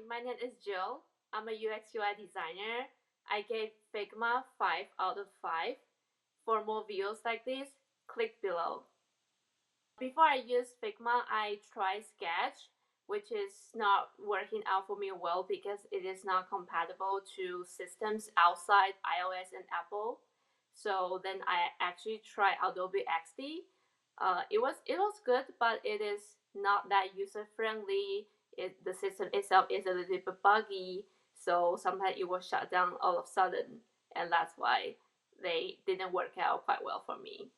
my name is Jill. I'm a UX/UI designer. I gave Figma 5 out of 5. For more videos like this, click below. Before I use Figma, I tried Sketch, which is not working out for me well because it is not compatible to systems outside iOS and Apple. So then I actually tried Adobe XD. It was good, but it is not that user friendly. The system itself is a little bit buggy, so sometimes it will shut down all of a sudden, and that's why they didn't work out quite well for me.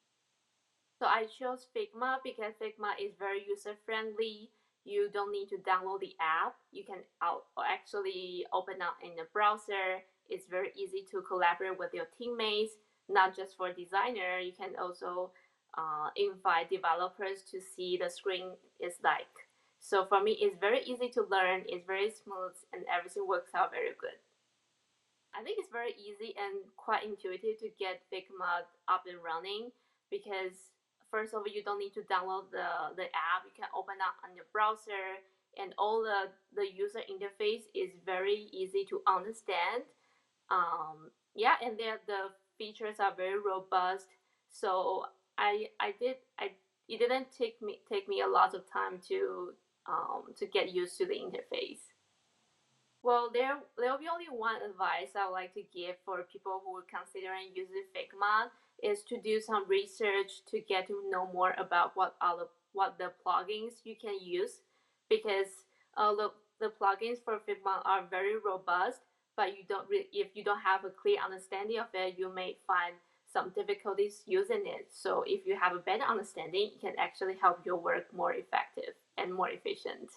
So I chose Figma because Figma is very user friendly. You don't need to download the app. You can actually open up in the browser. It's very easy to collaborate with your teammates, not just for designer. You can also invite developers to see the screen is like. So for me, it's very easy to learn. It's very smooth, and everything works out very good. I think it's very easy and quite intuitive to get Figma up and running because first of all, you don't need to download the app. You can open up on your browser, and all the user interface is very easy to understand. Yeah, and the features are very robust. So it didn't take me a lot of time to get used to the interface. Well, there will be only one advice I would like to give for people who are considering using Figma is to do some research to get to know more about what the plugins you can use, because the plugins for Figma are very robust, but if you don't have a clear understanding of it, you may find some difficulties using it. So if you have a better understanding, it can actually help your work more effective and more efficient.